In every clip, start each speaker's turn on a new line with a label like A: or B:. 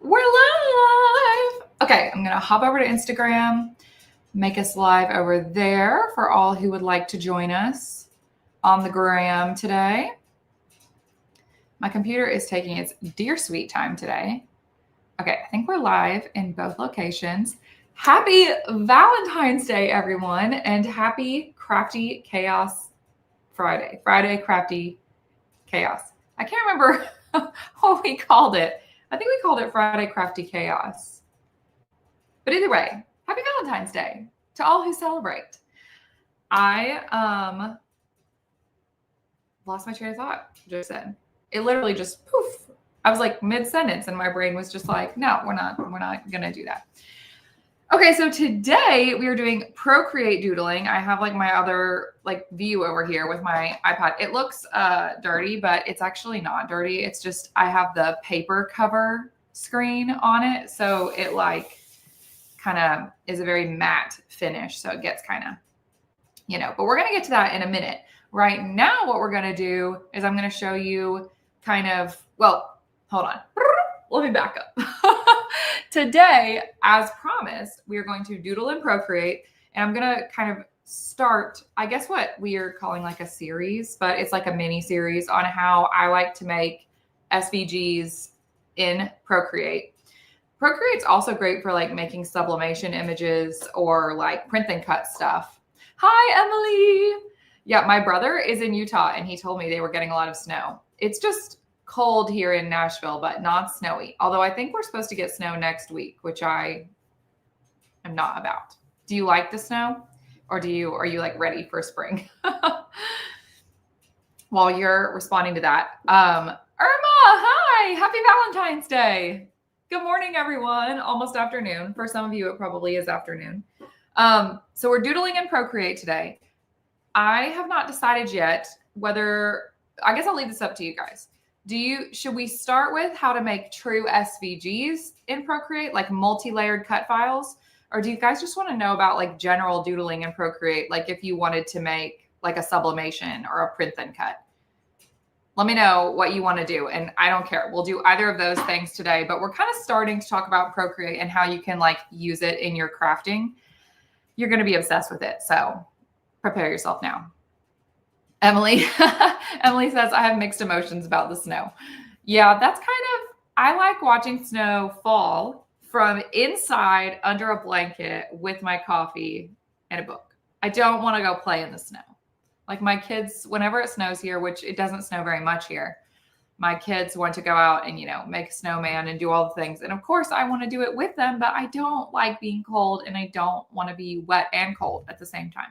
A: We're live. Okay, I'm going to hop over to Instagram, make us live over there for all who would like to join us on the gram today. My computer is taking its dear sweet time today. Okay, I think we're live in both locations. Happy Valentine's Day, everyone, and happy Crafty Chaos Friday. Friday Crafty Chaos. I can't remember what we called it. I think we called it Friday Crafty Chaos. But either way, happy Valentine's Day to all who celebrate. I lost my train of thought just then. It literally just poof. I was like mid-sentence and my brain was just like, no, we're not gonna do that. Okay, so today we are doing Procreate doodling. I have like my other like view over here with my iPad. It looks dirty, but it's actually not dirty. It's just I have the paper cover screen on it, so it like kind of is a very matte finish, so it gets kind of, but we're going to get to that in a minute. Right now, what we're going to do is I'm going to show you kind of, well, hold on. Let me back up. Today, as promised, we are going to doodle and Procreate, and I'm going to kind of start, I guess what we are calling like a series, but it's like a mini series on how I like to make SVGs in Procreate. Procreate's also great for like making sublimation images or like print and cut stuff. Hi, Emily. Yeah, my brother is in Utah and he told me they were getting a lot of snow. It's just cold here in Nashville, but not snowy. Although I think we're supposed to get snow next week, which I am not about. Do you like the snow? Or are you like ready for spring? While you're responding to that, Irma, hi, happy Valentine's Day. Good morning, everyone. Almost afternoon. For some of you, it probably is afternoon. So we're doodling in Procreate today. I have not decided yet whether, I guess I'll leave this up to you guys. Should we start with how to make true SVGs in Procreate, like multi-layered cut files? Or do you guys just want to know about like general doodling in Procreate, like if you wanted to make like a sublimation or a print and cut? Let me know what you want to do. And I don't care. We'll do either of those things today, but we're kind of starting to talk about Procreate and how you can like use it in your crafting. You're going to be obsessed with it. So prepare yourself now. Emily, Emily says, I have mixed emotions about the snow. Yeah, that's kind of, I like watching snow fall from inside under a blanket with my coffee and a book. I don't want to go play in the snow. Like my kids, whenever it snows here, which it doesn't snow very much here, my kids want to go out and, make a snowman and do all the things. And of course I want to do it with them, but I don't like being cold and I don't want to be wet and cold at the same time.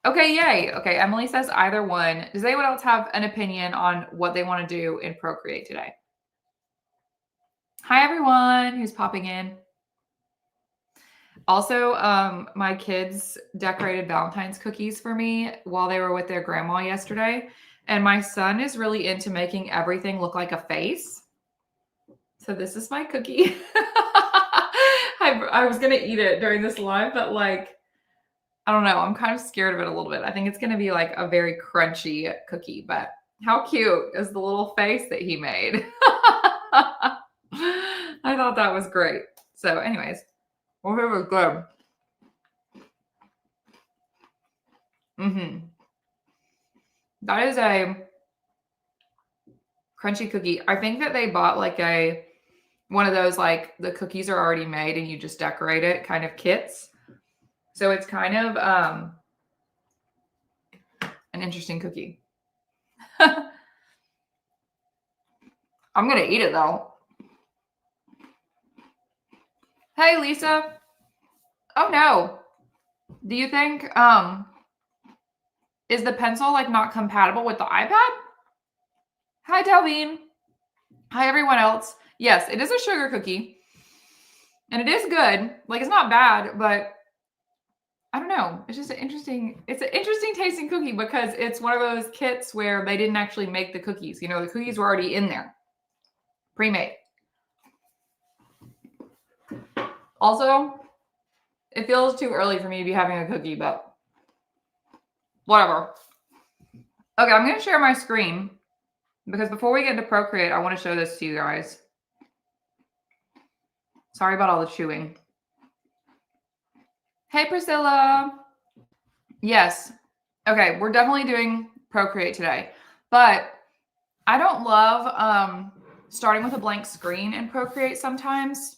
A: Okay, yay. Okay, Emily says either one. Does anyone else have an opinion on what they want to do in Procreate today? Hi, everyone who's popping in. Also, my kids decorated Valentine's cookies for me while they were with their grandma yesterday. And my son is really into making everything look like a face. So this is my cookie. I was going to eat it during this live, but like, I don't know. I'm kind of scared of it a little bit. I think it's going to be like a very crunchy cookie, but how cute is the little face that he made? I thought that was great. So anyways, well, it was good. That is a crunchy cookie. I think that they bought like one of those, like the cookies are already made and you just decorate it kind of kits. So it's kind of an interesting cookie. I'm going to eat it though. Hey, Lisa. Oh no. Do you think, is the pencil like not compatible with the iPad? Hi, Delvine. Hi, everyone else. Yes, it is a sugar cookie. And it is good. Like, it's not bad, but I don't know. It's just an interesting tasting cookie because it's one of those kits where they didn't actually make the cookies. The cookies were already in there, pre-made. Also, it feels too early for me to be having a cookie, but whatever. Okay, I'm going to share my screen because before we get into Procreate, I want to show this to you guys. Sorry about all the chewing. Hey, Priscilla. Yes. Okay, we're definitely doing Procreate today, but I don't love starting with a blank screen in Procreate sometimes.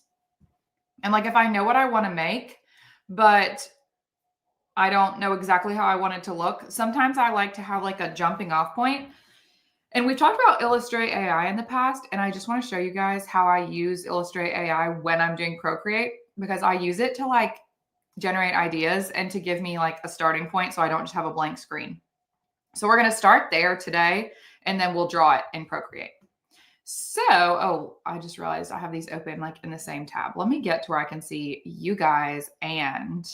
A: And like if I know what I want to make, but I don't know exactly how I want it to look, sometimes I like to have like a jumping off point. And we've talked about Illustrate AI in the past, and I just want to show you guys how I use Illustrate AI when I'm doing Procreate, because I use it to like generate ideas and to give me like a starting point so I don't just have a blank screen. So we're going to start there today, and then we'll draw it in Procreate. So, oh, I just realized I have these open like in the same tab. Let me get to where I can see you guys and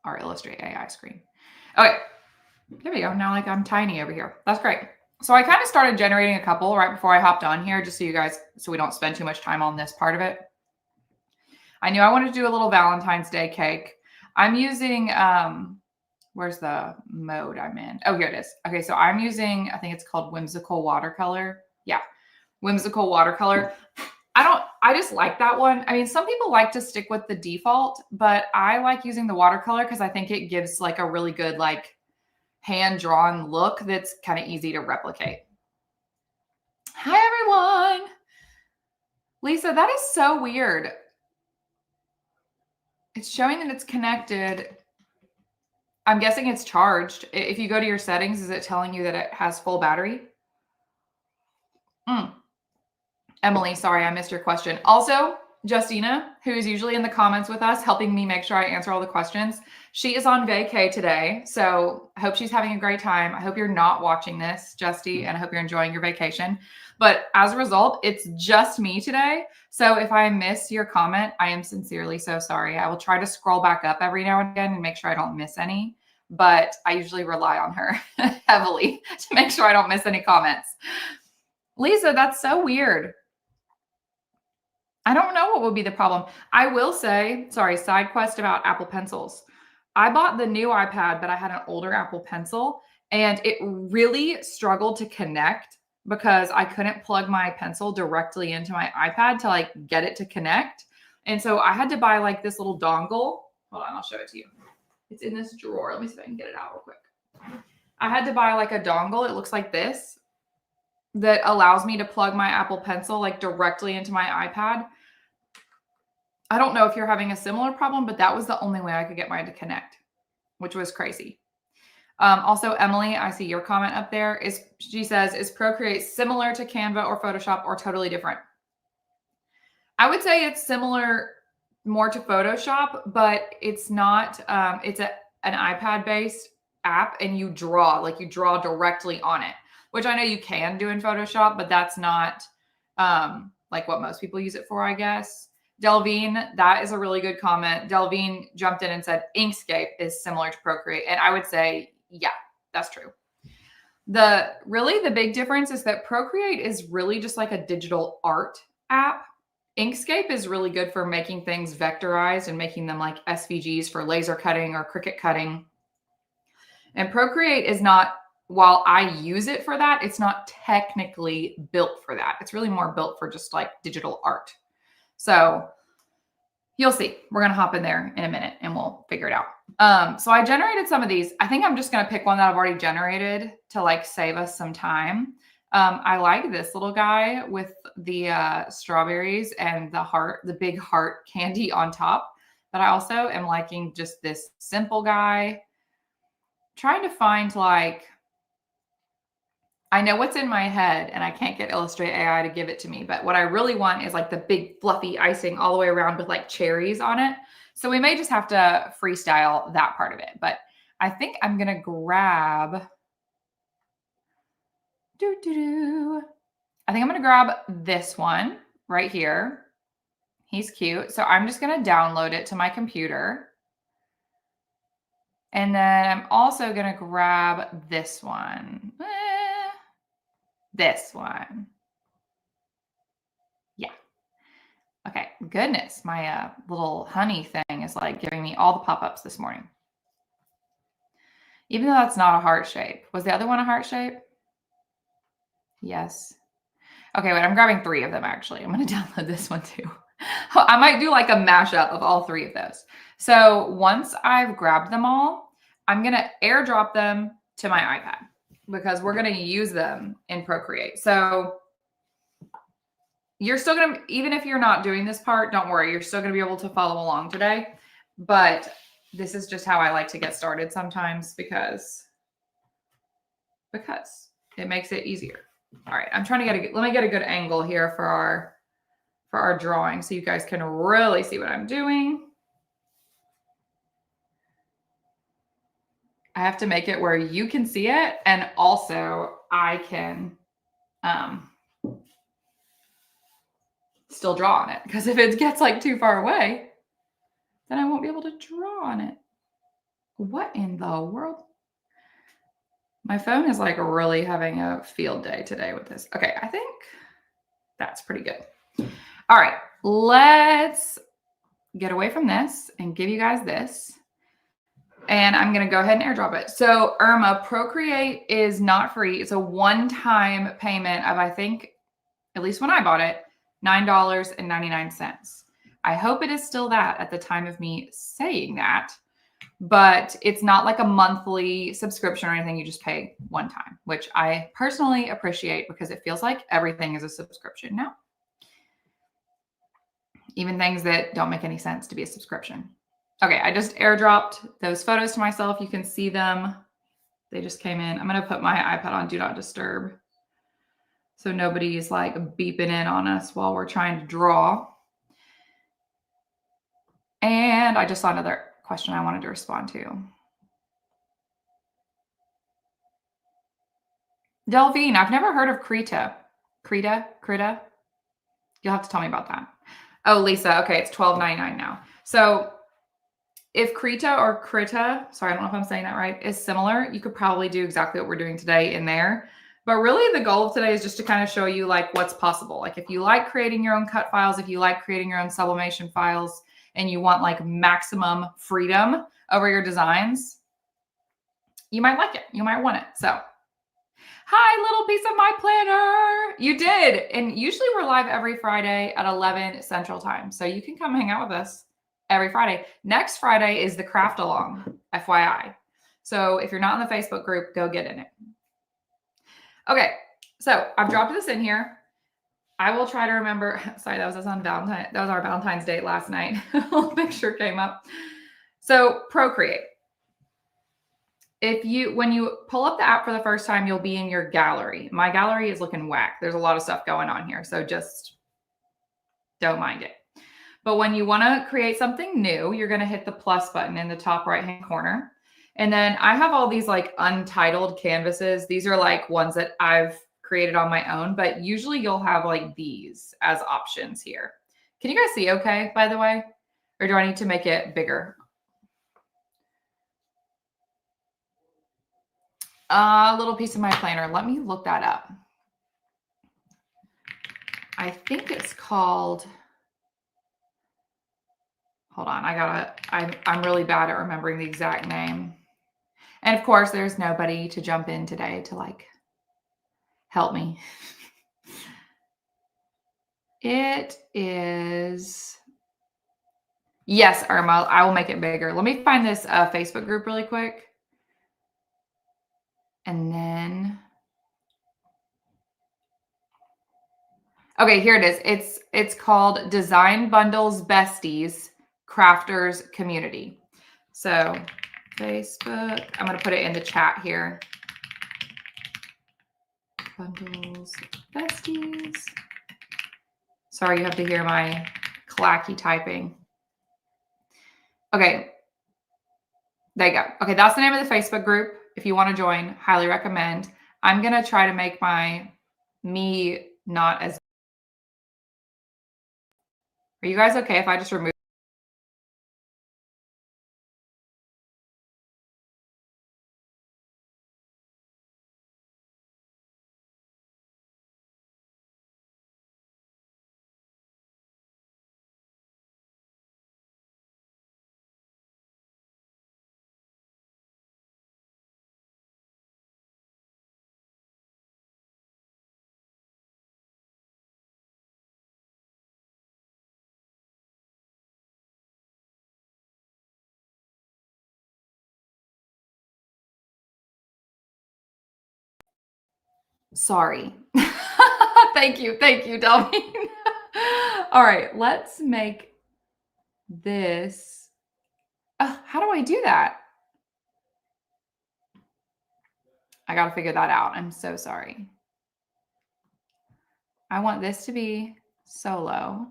A: our Illustrate AI screen. Okay, there we go. Now like I'm tiny over here. That's great. So I kind of started generating a couple right before I hopped on here, just so you guys, so we don't spend too much time on this part of it. I knew I wanted to do a little Valentine's Day cake. I'm using, where's the mode I'm in? Oh, here it is. Okay, so I'm using, I think it's called Whimsical Watercolor. Yeah, Whimsical Watercolor. I just like that one. I mean, some people like to stick with the default, but I like using the watercolor because I think it gives like a really good like hand-drawn look that's kind of easy to replicate. Hi, everyone. Lisa, that is so weird. It's showing that it's connected. I'm guessing it's charged. If you go to your settings, is it telling you that it has full battery? Emily, sorry, I missed your question. Also, Justina, who is usually in the comments with us, helping me make sure I answer all the questions. She is on vacay today, so I hope she's having a great time. I hope you're not watching this, Justy, and I hope you're enjoying your vacation. But as a result, it's just me today. So if I miss your comment, I am sincerely so sorry. I will try to scroll back up every now and again and make sure I don't miss any. But I usually rely on her heavily to make sure I don't miss any comments. Lisa, that's so weird. I don't know what would be the problem. I will say, sorry, side quest about Apple Pencils. I bought the new iPad, but I had an older Apple Pencil, and it really struggled to connect because I couldn't plug my pencil directly into my iPad to like get it to connect. And so I had to buy like this little dongle. Hold on, I'll show it to you. It's in this drawer. Let me see if I can get it out real quick. I had to buy like a dongle. It looks like this, that allows me to plug my Apple Pencil like directly into my iPad. I don't know if you're having a similar problem, but that was the only way I could get mine to connect, which was crazy. Also, Emily, I see your comment up there. She says, is Procreate similar to Canva or Photoshop or totally different? I would say it's similar more to Photoshop, but it's not. It's an iPad-based app, and you draw directly on it, which I know you can do in Photoshop, but that's not like what most people use it for, I guess. Delvine, that is a really good comment. Delvine jumped in and said Inkscape is similar to Procreate. And I would say, yeah, that's true. The big difference is that Procreate is really just like a digital art app. Inkscape is really good for making things vectorized and making them like SVGs for laser cutting or Cricut cutting. And Procreate is not, while I use it for that, it's not technically built for that. It's really more built for just like digital art. So you'll see. We're going to hop in there in a minute and we'll figure it out. So I generated some of these. I think I'm just going to pick one that I've already generated to like save us some time. I like this little guy with the strawberries and the big heart candy on top. But I also am liking just this simple guy. Trying to find like, I know what's in my head and I can't get Illustrate AI to give it to me, but what I really want is like the big fluffy icing all the way around with like cherries on it. So we may just have to freestyle that part of it, but I think I'm going to grab, I think I'm going to grab this one right here. He's cute. So I'm just going to download it to my computer. And then I'm also going to grab this one. This one. Yeah. Okay. Goodness. My little honey thing is like giving me all the pop-ups this morning. Even though that's not a heart shape. Was the other one a heart shape? Yes. Okay, wait, I'm grabbing 3 of them actually. I'm gonna download this one too. I might do like a mashup of all 3 of those. So once I've grabbed them all, I'm gonna airdrop them to my iPad because we're gonna use them in Procreate. So you're still gonna, even if you're not doing this part, don't worry, you're still gonna be able to follow along today. But this is just how I like to get started sometimes because it makes it easier. All right, I'm trying to let me get a good angle here for our drawing so you guys can really see what I'm doing. I have to make it where you can see it and also I can still draw on it, because if it gets like too far away, then I won't be able to draw on it. What in the world? My phone is like really having a field day today with this. Okay, I think that's pretty good. All right, let's get away from this and give you guys this. And I'm going to go ahead and airdrop it. So Irma, Procreate is not free. It's a one-time payment of, I think, at least when I bought it, $9.99. I hope it is still that at the time of me saying that, but it's not like a monthly subscription or anything. You just pay one time, which I personally appreciate because it feels like everything is a subscription now. Even things that don't make any sense to be a subscription. Okay, I just airdropped those photos to myself. You can see them. They just came in. I'm going to put my iPad on Do Not Disturb so nobody's like beeping in on us while we're trying to draw. And I just saw another question I wanted to respond to. Delvine, I've never heard of Krita. Krita? You'll have to tell me about that. Oh, Lisa. Okay, it's $12.99 now. So if Krita or Krita, sorry, I don't know if I'm saying that right, is similar, you could probably do exactly what we're doing today in there. But really the goal of today is just to kind of show you like what's possible. Like if you like creating your own cut files, if you like creating your own sublimation files, and you want like maximum freedom over your designs, you might like it. You might want it. So, hi, little piece of my planner. You did. And usually we're live every Friday at 11 Central Time. So you can come hang out with us every Friday. Next Friday is the craft along, FYI. So if you're not in the Facebook group, go get in it. Okay, so I've dropped this in here. I will try to remember. Sorry, that was us on Valentine. That was our Valentine's Day last night. A little picture came up. So Procreate. When you pull up the app for the first time, you'll be in your gallery. My gallery is looking whack. There's a lot of stuff going on here, so just don't mind it. But when you want to create something new, you're going to hit the plus button in the top right-hand corner. And then I have all these like untitled canvases. These are like ones that I've created on my own, but usually you'll have like these as options here. Can you guys see okay, by the way? Or do I need to make it bigger? A little piece of my planner. Let me look that up. I think it's called, hold on, I'm really bad at remembering the exact name. And of course, there's nobody to jump in today to like help me. It is, yes, Irma, I will make it bigger. Let me find this Facebook group really quick. And then, okay, here it is. It's called Design Bundles Besties Crafters Community. So Facebook, I'm going to put it in the chat here. Bundles Besties. Sorry, you have to hear my clacky typing. Okay. There you go. Okay, that's the name of the Facebook group. If you want to join, highly recommend. I'm going to try to make me not as. Are you guys okay if I just remove Sorry. Thank you, Delvine. All right, let's make this. How do I do that? I got to figure that out. I'm so sorry. I want this to be solo.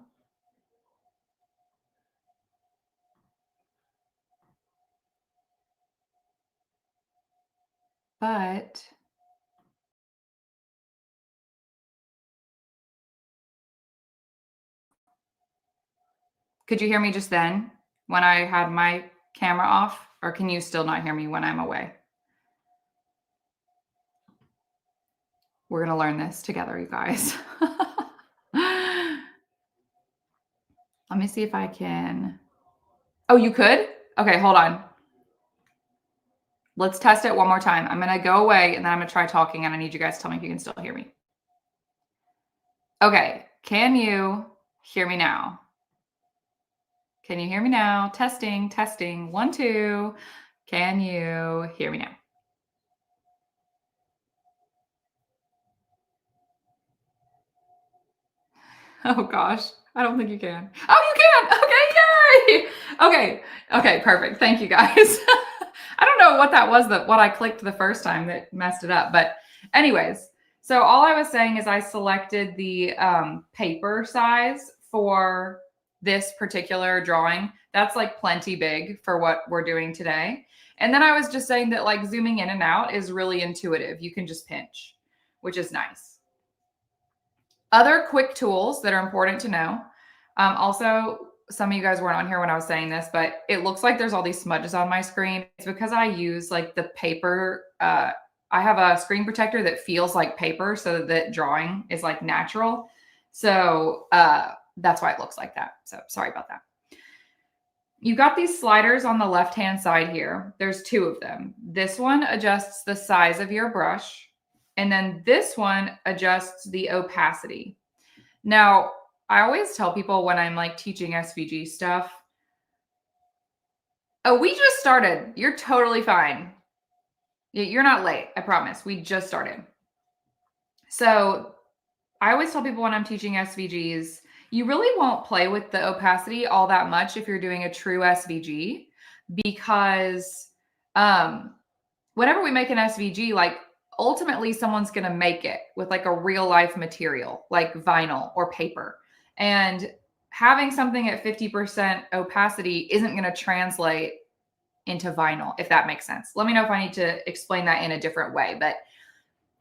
A: But could you hear me just then when I had my camera off? Or can you still not hear me when I'm away? We're going to learn this together, you guys. Let me see if I can. Oh, you could? Okay, hold on. Let's test it one more time. I'm going to go away and then I'm going to try talking and I need you guys to tell me if you can still hear me. Okay, can you hear me now? Can you hear me now? Testing, testing. 1, 2. Can you hear me now? Oh gosh, I don't think you can. Oh, you can. Okay, yay. Okay, perfect. Thank you guys. I don't know what that was, what I clicked the first time that messed it up. But anyways, so all I was saying is I selected the paper size for this particular drawing. That's like plenty big for what we're doing today. And then I was just saying that like zooming in and out is really intuitive. You can just pinch, which is nice. Other quick tools that are important to know. Also, some of you guys weren't on here when I was saying this, but it looks like there's all these smudges on my screen. It's because I use like the paper. I have a screen protector that feels like paper so that drawing is like natural. So that's why it looks like that. So sorry about that. You got these sliders on the left-hand side here. There's 2 of them. This one adjusts the size of your brush. And then this one adjusts the opacity. Now, I always tell people when I'm like teaching SVG stuff, oh, we just started. You're totally fine. You're not late. I promise. We just started. So I always tell people when I'm teaching SVGs, you really won't play with the opacity all that much if you're doing a true SVG because whenever we make an SVG, like ultimately someone's going to make it with like a real life material like vinyl or paper. And having something at 50% opacity isn't going to translate into vinyl, if that makes sense. Let me know if I need to explain that in a different way. But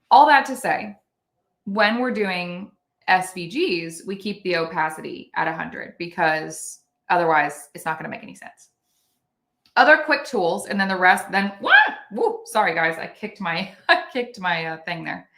A: all that to say, when we're doing SVGs, we keep the opacity at 100 because otherwise it's not going to make any sense. Other quick tools, and then the rest, then what? Woo, sorry guys, I kicked my thing there.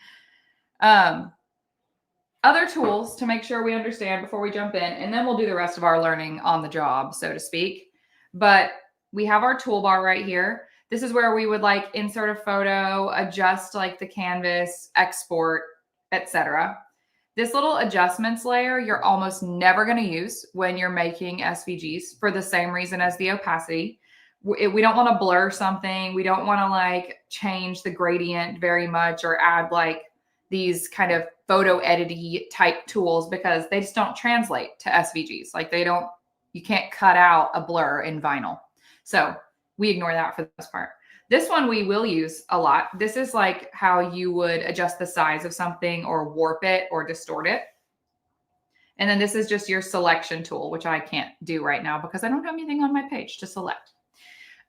A: Other tools to make sure we understand before we jump in, and then we'll do the rest of our learning on the job, so to speak. But we have our toolbar right here. This is where we would like insert a photo, adjust like the canvas, export, etc. This little adjustments layer, you're almost never going to use when you're making SVGs for the same reason as the opacity. We don't want to blur something. We don't want to like change the gradient very much or add like these kind of photo editing type tools because they just don't translate to SVGs. Like you can't cut out a blur in vinyl. So we ignore that for the most part. This one we will use a lot. This is like how you would adjust the size of something or warp it or distort it. And then this is just your selection tool, which I can't do right now because I don't have anything on my page to select.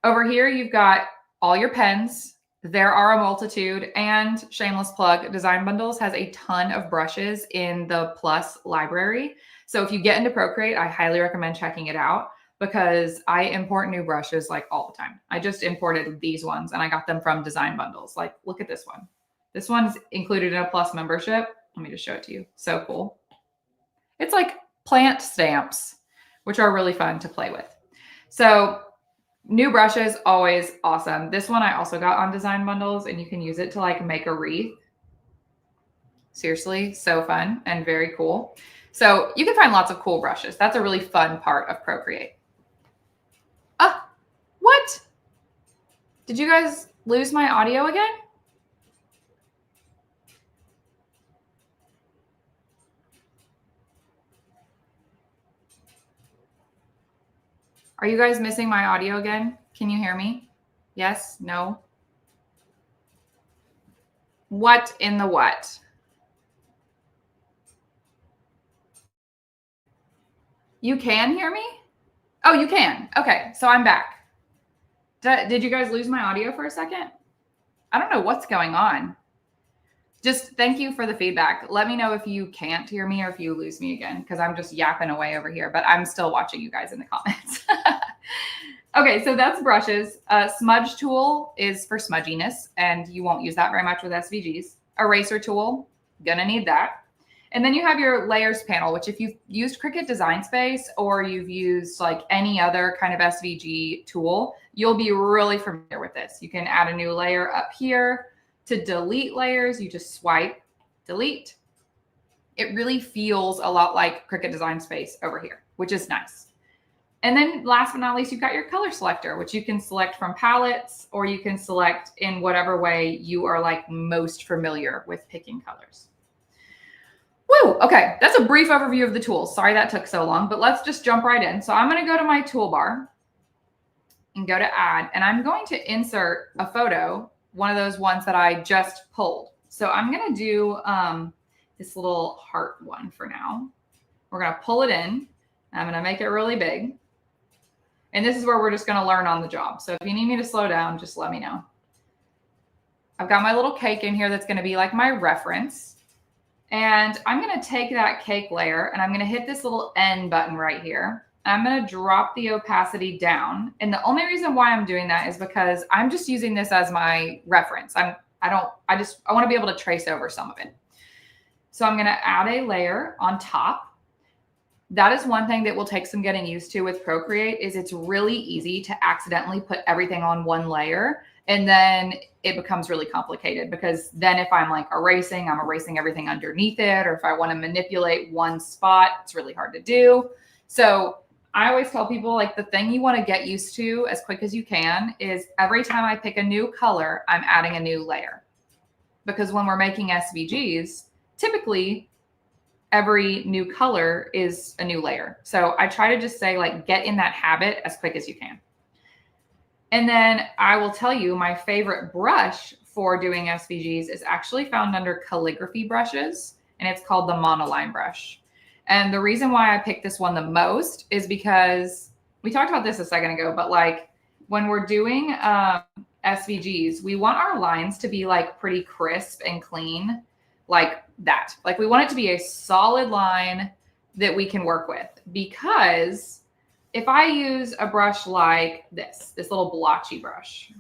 A: Over here, you've got all your pens. There are a multitude, and shameless plug, Design Bundles has a ton of brushes in the Plus library. So if you get into Procreate, I highly recommend checking it out because I import new brushes like all the time. I just imported these ones and I got them from Design Bundles. Like, look at this one. This one's included in a Plus membership. Let me just show it to you. So cool. It's like plant stamps, which are really fun to play with. So new brushes, always awesome. This one I also got on Design Bundles and you can use it to like make a wreath. Seriously, so fun and very cool. So you can find lots of cool brushes. That's a really fun part of Procreate. What? Did you guys lose my audio again? Are you guys missing my audio again? Can you hear me? Yes? No? What in the what? You can hear me? Oh, you can. Okay, so I'm back. Did you guys lose my audio for a second? I don't know what's going on. Just thank you for the feedback. Let me know if you can't hear me or if you lose me again, because I'm just yapping away over here, but I'm still watching you guys in the comments. Okay, so that's brushes. Smudge tool is for smudginess, and you won't use that very much with SVGs. Eraser tool, gonna need that. And then you have your layers panel, which if you've used Cricut Design Space or you've used like any other kind of SVG tool, you'll be really familiar with this. You can add a new layer up here. To delete layers, you just swipe, delete. It really feels a lot like Cricut Design Space over here, which is nice. And then last but not least, you've got your color selector, which you can select from palettes or you can select in whatever way you are like most familiar with picking colors. Woo, okay, that's a brief overview of the tools. Sorry that took so long, but let's just jump right in. So I'm gonna go to my toolbar and go to add, and I'm going to insert a photo, one of those ones that I just pulled. So I'm gonna do this little heart one for now. We're gonna pull it in. I'm gonna make it really big. And this is where we're just gonna learn on the job. So if you need me to slow down, just let me know. I've got my little cake in here that's gonna be like my reference. And I'm gonna take that cake layer and I'm gonna hit this little N button right here. I'm gonna drop the opacity down. And the only reason why I'm doing that is because I'm just using this as my reference. I wanna be able to trace over some of it. So I'm gonna add a layer on top. That is one thing that will take some getting used to with Procreate is it's really easy to accidentally put everything on one layer. And then it becomes really complicated because then if I'm like erasing, I'm erasing everything underneath it. Or if I want to manipulate one spot, it's really hard to do. So I always tell people like the thing you want to get used to as quick as you can is every time I pick a new color, I'm adding a new layer. Because when we're making SVGs, typically every new color is a new layer. So I try to just say like, get in that habit as quick as you can. And then I will tell you my favorite brush for doing SVGs is actually found under calligraphy brushes, and it's called the monoline brush. And the reason why I picked this one the most is because we talked about this a second ago, but like when we're doing SVGs, we want our lines to be like pretty crisp and clean like that. Like we want it to be a solid line that we can work with, because if I use a brush like this little blotchy brush,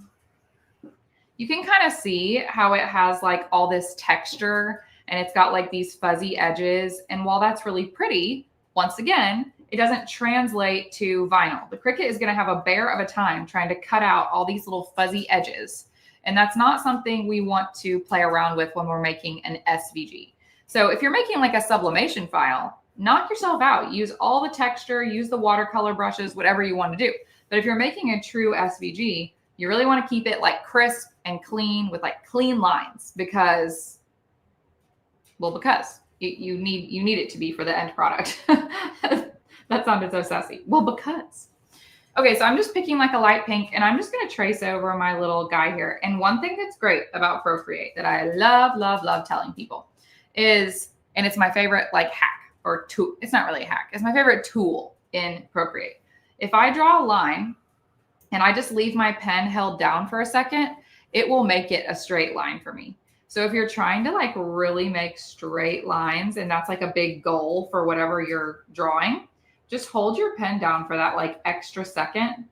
A: you can kind of see how it has like all this texture and it's got like these fuzzy edges. And while that's really pretty, once again, it doesn't translate to vinyl. The Cricut is going to have a bear of a time trying to cut out all these little fuzzy edges. And that's not something we want to play around with when we're making an SVG. So if you're making like a sublimation file, knock yourself out. Use all the texture, use the watercolor brushes, whatever you want to do. But if you're making a true SVG, you really want to keep it like crisp and clean with like clean lines because you need it to be for the end product. That sounded so sassy. Well, because. Okay, so I'm just picking like a light pink and I'm just going to trace over my little guy here. And one thing that's great about Procreate that I love telling people is, and it's my favorite like hack or tool. It's not really a hack. It's my favorite tool in Procreate. If I draw a line and I just leave my pen held down for a second, it will make it a straight line for me. So if you're trying to like really make straight lines and that's like a big goal for whatever you're drawing, just hold your pen down for that like extra second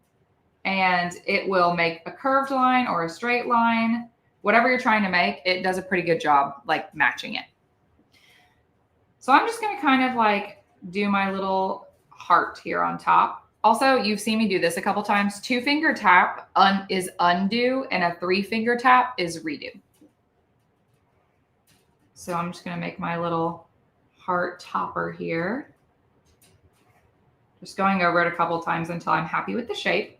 A: and it will make a curved line or a straight line. Whatever you're trying to make, it does a pretty good job like matching it. So I'm just going to kind of like do my little heart here on top. Also, you've seen me do this a couple times. 2-finger tap is undo and a 3-finger tap is redo. So I'm just going to make my little heart topper here. Just going over it a couple times until I'm happy with the shape.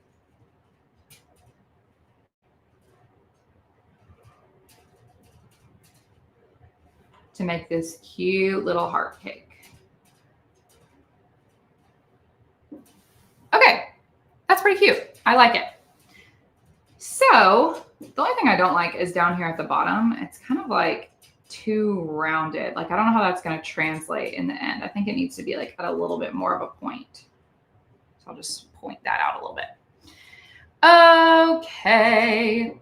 A: To make this cute little heart cake. Okay. pretty cute. I like it. So the only thing I don't like is down here at the bottom. It's kind of like too rounded. Like, I don't know how that's going to translate in the end. I think it needs to be like at a little bit more of a point. So I'll just point that out a little bit. Okay.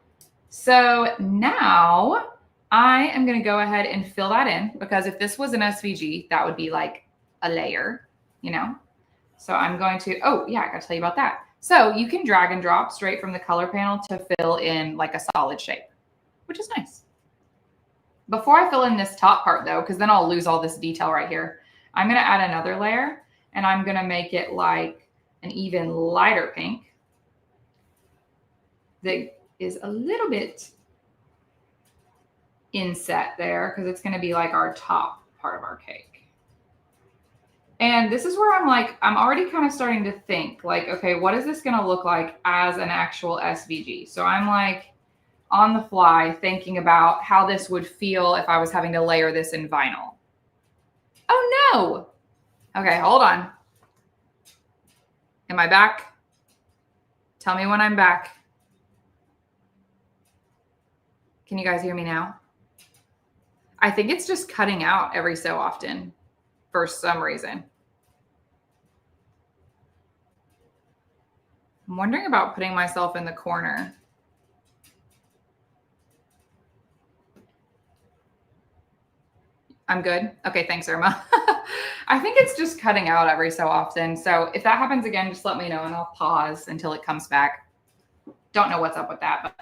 A: So now I am going to go ahead and fill that in, because if this was an SVG, that would be like a layer, you know? So I'm going to, oh yeah, I got to tell you about that. So you can drag and drop straight from the color panel to fill in like a solid shape, which is nice. Before I fill in this top part though, because then I'll lose all this detail right here, I'm going to add another layer, and I'm going to make it like an even lighter pink that is a little bit inset there, because it's going to be like our top part of our cake. And this is where I'm like, I'm already kind of starting to think like, okay, what is this going to look like as an actual SVG? So I'm like on the fly thinking about how this would feel if I was having to layer this in vinyl. Oh no. Okay, hold on. Am I back? Tell me when I'm back. Can you guys hear me now? I think it's just cutting out every so often for some reason. I'm wondering about putting myself in the corner. I'm good. Okay, thanks, Irma. I think it's just cutting out every so often. So if that happens again, just let me know and I'll pause until it comes back. Don't know what's up with that, but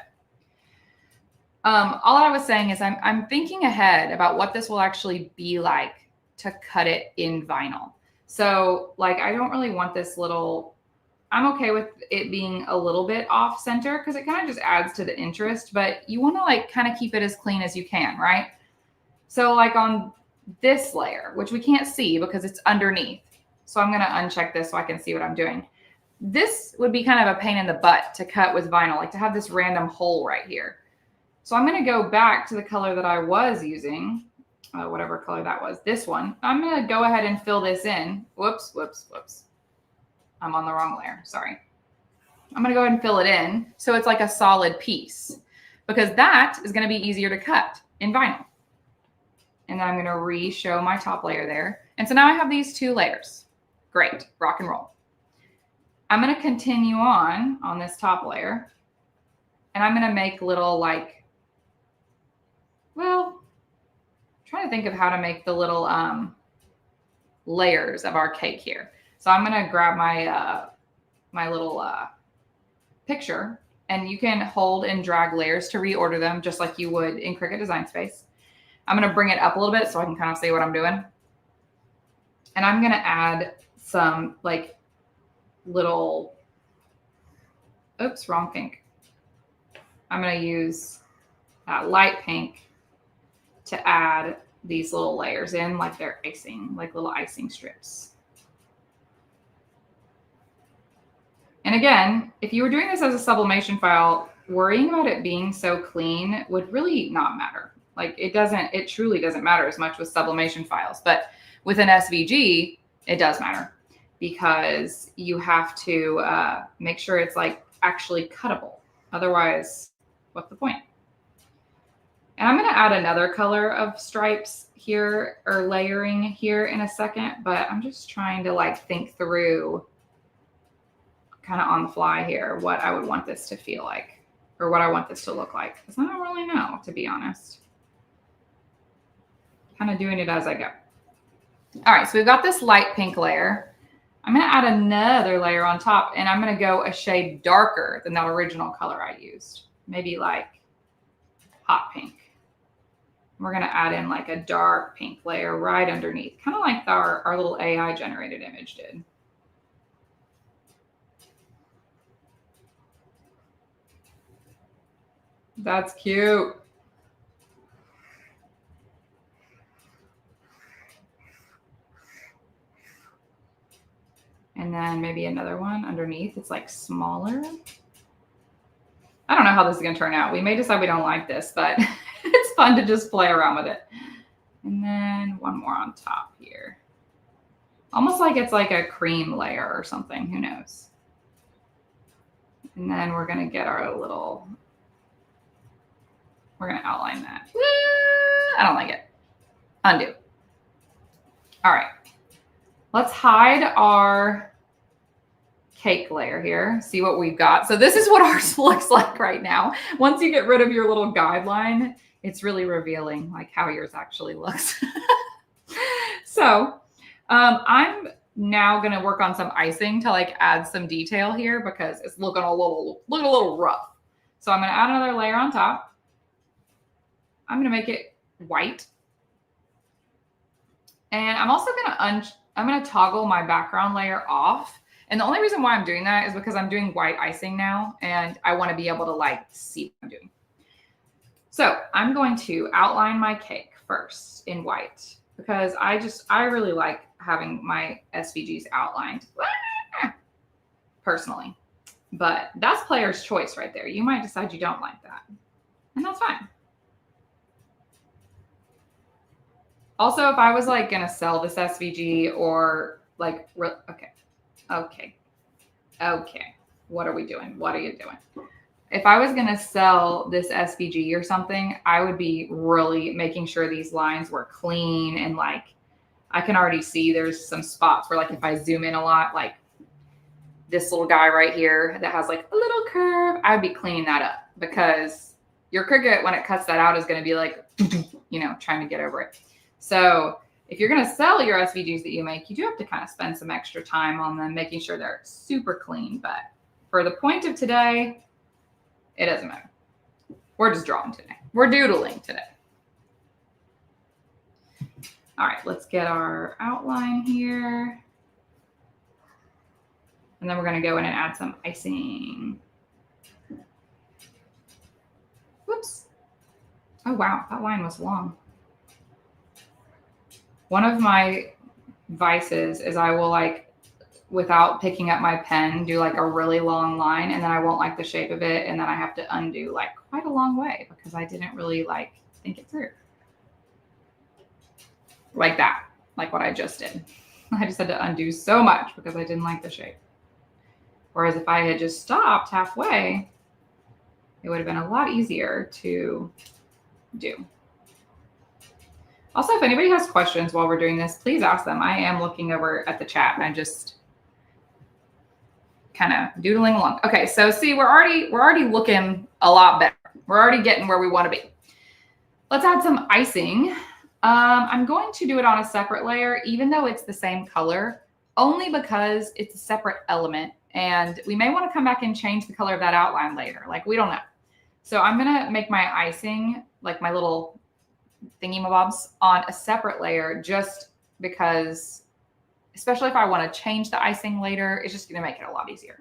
A: all I was saying is I'm thinking ahead about what this will actually be like to cut it in vinyl. So like, I don't really want this little, I'm okay with it being a little bit off center because it kind of just adds to the interest, but you want to like kind of keep it as clean as you can, right? So like on this layer, which we can't see because it's underneath. So I'm going to uncheck this so I can see what I'm doing. This would be kind of a pain in the butt to cut with vinyl, like to have this random hole right here. So I'm going to go back to the color that I was using, whatever color that was, this one. I'm going to go ahead and fill this in. Whoops, whoops, whoops. I'm on the wrong layer. Sorry. I'm going to go ahead and fill it in so it's like a solid piece, because that is going to be easier to cut in vinyl. And then I'm going to re-show my top layer there. And so now I have these two layers. Great. Rock and roll. I'm going to continue on this top layer. And I'm going to make little like, well, I'm trying to think of how to make the little layers of our cake here. So I'm going to grab my my little picture, and you can hold and drag layers to reorder them just like you would in Cricut Design Space. I'm going to bring it up a little bit so I can kind of see what I'm doing. And I'm going to add some like little, oops, wrong pink. I'm going to use that light pink to add these little layers in like they're icing, like little icing strips. And again, if you were doing this as a sublimation file, worrying about it being so clean would really not matter. Like it truly doesn't matter as much with sublimation files, but with an SVG, it does matter because you have to make sure it's like actually cuttable. Otherwise, what's the point? And I'm going to add another color of stripes here or layering here in a second, but I'm just trying to like think through kind of on the fly here what I would want this to feel like or what I want this to look like, because I don't really know, to be honest. Kind of doing it as I go. All right, so we've got this light pink layer. I'm going to add another layer on top, and I'm going to go a shade darker than that original color I used. Maybe like hot pink. We're going to add in like a dark pink layer right underneath, kind of like our little AI generated image did. That's cute. And then maybe another one underneath. It's like smaller. I don't know how this is going to turn out. We may decide we don't like this, but it's fun to just play around with it. And then one more on top here. Almost like it's like a cream layer or something. Who knows? And then we're going to get our little, we're going to outline that. I don't like it. Undo. All right. Let's hide our cake layer here. See what we've got. So this is what ours looks like right now. Once you get rid of your little guideline, it's really revealing like how yours actually looks. So I'm now going to work on some icing to like add some detail here because it's looking a little rough. So I'm going to add another layer on top. I'm going to make it white. And I'm also going to toggle my background layer off. And the only reason why I'm doing that is because I'm doing white icing now and I want to be able to like see what I'm doing. So I'm going to outline my cake first in white because I really like having my SVGs outlined personally, but that's player's choice right there. You might decide you don't like that and that's fine. Also, if I was like going to sell this SVG or like, okay. What are we doing? What are you doing? If I was going to sell this SVG or something, I would be really making sure these lines were clean and like, I can already see there's some spots where like, if I zoom in a lot, like this little guy right here that has like a little curve, I would be cleaning that up because your Cricut, when it cuts that out, is going to be like, you know, trying to get over it. So if you're going to sell your SVGs that you make, you do have to kind of spend some extra time on them, making sure they're super clean. But for the point of today, it doesn't matter. We're just drawing today. We're doodling today. All right, let's get our outline here. And then we're going to go in and add some icing. Whoops. Oh, wow, that line was long. One of my vices is I will like, without picking up my pen, do like a really long line and then I won't like the shape of it. And then I have to undo like quite a long way because I didn't really like think it through. Like that, like what I just did. I just had to undo so much because I didn't like the shape. Whereas if I had just stopped halfway, it would have been a lot easier to do. Also, if anybody has questions while we're doing this, please ask them. I am looking over at the chat and I'm just kind of doodling along. Okay, so see, we're already looking a lot better. We're already getting where we want to be. Let's add some icing. I'm going to do it on a separate layer, even though it's the same color, only because it's a separate element. And we may want to come back and change the color of that outline later. Like, we don't know. So I'm going to make my icing, like my little thingy-mabobs, on a separate layer just because, especially if I want to change the icing later, it's just going to make it a lot easier.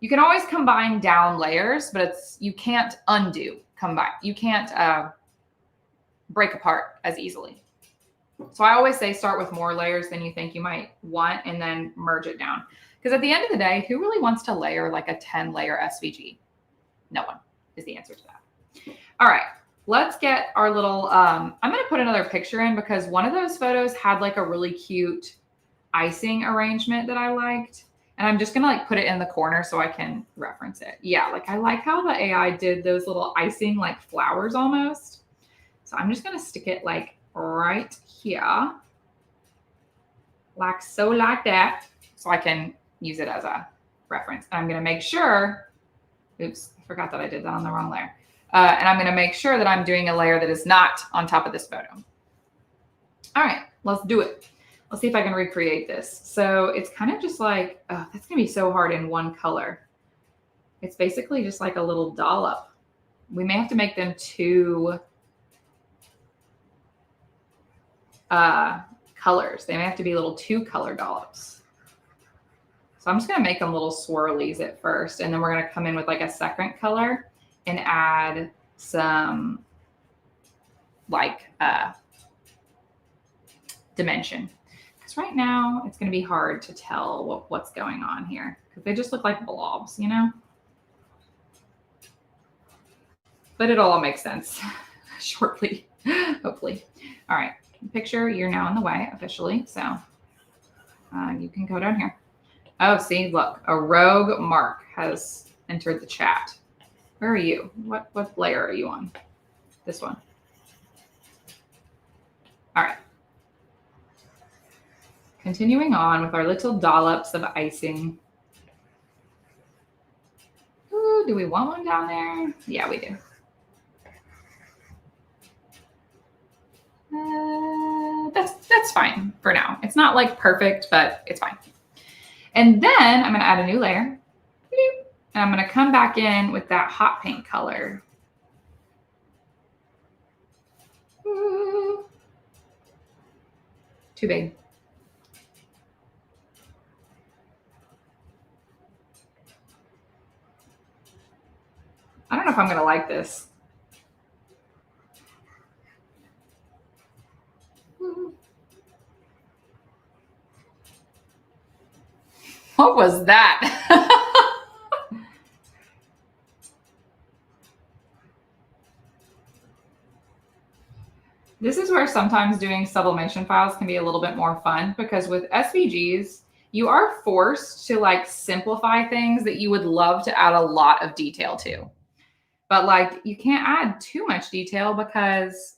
A: You can always combine down layers, but you can't undo combine. You can't break apart as easily. So I always say start with more layers than you think you might want and then merge it down. Because at the end of the day, who really wants to layer like a 10-layer SVG? No one is the answer to that. All right, let's get our little, I'm going to put another picture in because one of those photos had like a really cute icing arrangement that I liked. And I'm just going to like put it in the corner so I can reference it. Yeah, like I like how the AI did those little icing like flowers almost. So I'm just going to stick it like right here. Like so, like that. So I can use it as a reference. And I'm going to make sure, oops, I forgot that I did that on the wrong layer. And I'm going to make sure that I'm doing a layer that is not on top of this photo. All right, let's do it. Let's see if I can recreate this. So it's kind of just like, oh, that's going to be so hard in one color. It's basically just like a little dollop. We may have to make them two colors. They may have to be little 2-color dollops. So I'm just going to make them little swirlies at first. And then we're going to come in with like a second color and add some like dimension. Because right now it's going to be hard to tell what's going on here because they just look like blobs, you know? But it'll all make sense shortly, hopefully. All right, picture, you're now in the way officially. So you can go down here. Oh, see, look, a rogue mark has entered the chat. Where are you? What layer are you on? This one. All right. Continuing on with our little dollops of icing. Ooh, do we want one down there? Yeah, we do. That's fine for now. It's not like perfect, but it's fine. And then I'm going to add a new layer. And I'm going to come back in with that hot paint color. Ooh. Too big. I don't know if I'm going to like this. What was that? This is where sometimes doing sublimation files can be a little bit more fun, because with SVGs, you are forced to like simplify things that you would love to add a lot of detail to. But like you can't add too much detail because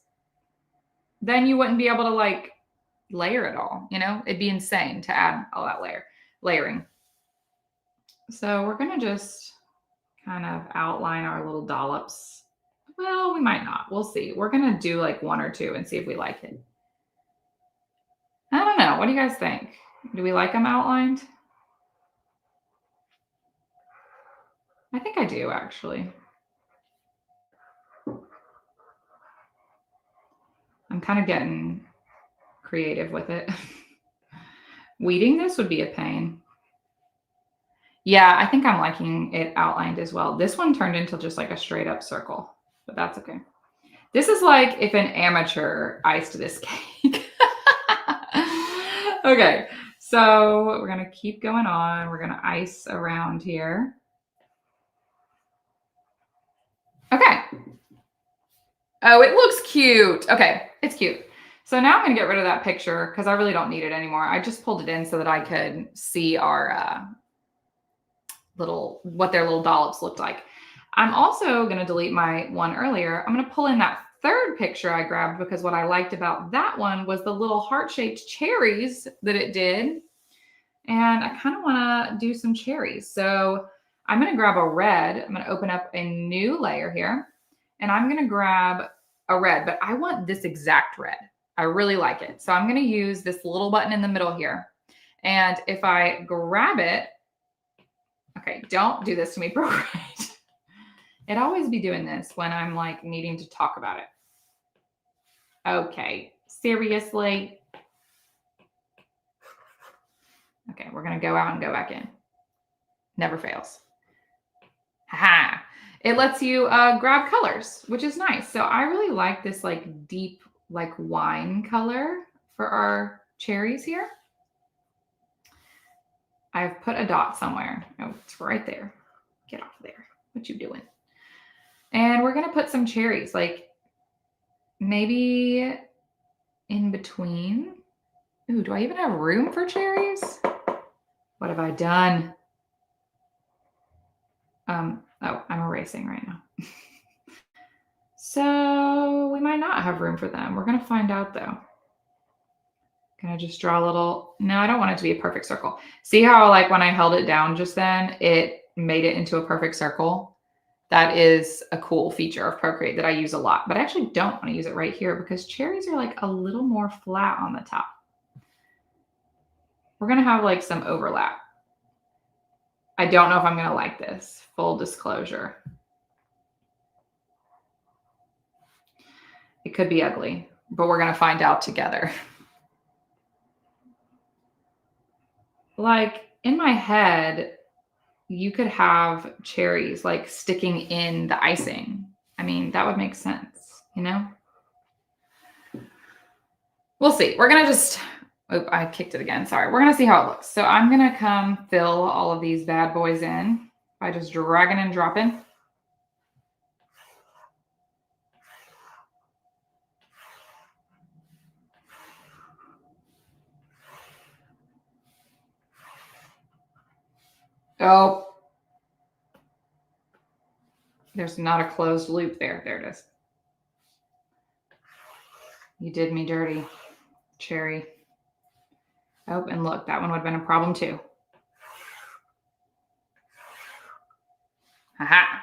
A: then you wouldn't be able to like layer it all, you know? It'd be insane to add all that layering. So we're going to just kind of outline our little dollops. Well, we might not. We'll see. We're going to do like one or two and see if we like it. I don't know. What do you guys think? Do we like them outlined? I think I do, actually. I'm kind of getting creative with it. Weeding this would be a pain. Yeah, I think I'm liking it outlined as well. This one turned into just like a straight up circle, but that's okay. This is like if an amateur iced this cake. Okay, so we're going to keep going on. We're going to ice around here. Okay. Oh, it looks cute. Okay, it's cute. So now I'm going to get rid of that picture because I really don't need it anymore. I just pulled it in so that I could see our what their little dollops looked like. I'm also going to delete my one earlier. I'm going to pull in that third picture I grabbed because what I liked about that one was the little heart-shaped cherries that it did. And I kind of want to do some cherries. So I'm going to grab a red. I'm going to open up a new layer here. And I'm going to grab a red, but I want this exact red. I really like it. So I'm going to use this little button in the middle here. And if I grab it, okay, don't do this to me, Procreate. It always be doing this when I'm like needing to talk about it. Okay, seriously? Okay, we're going to go out and go back in. Never fails. Haha. It lets you grab colors, which is nice. So I really like this like deep like wine color for our cherries here. I've put a dot somewhere. Oh, it's right there. Get off there. What you doing? And we're going to put some cherries, like maybe in between. Ooh, do I even have room for cherries? What have I done? Oh, I'm erasing right now. So we might not have room for them. We're going to find out though. Gonna just draw a little, no, I don't want it to be a perfect circle. See how like when I held it down just then, it made it into a perfect circle? That is a cool feature of Procreate that I use a lot, but I actually don't want to use it right here because cherries are like a little more flat on the top. We're gonna have like some overlap. I don't know if I'm gonna like this, full disclosure. It could be ugly, but we're gonna find out together. Like in my head, you could have cherries like sticking in the icing. I mean, that would make sense, you know? We'll see. We're going to just, oh, I kicked it again. Sorry. We're going to see how it looks. So I'm going to come fill all of these bad boys in by just dragging and dropping. Oh, There's not a closed loop there. There it is. You did me dirty, cherry. Oh, and look, that one would have been a problem too. Aha.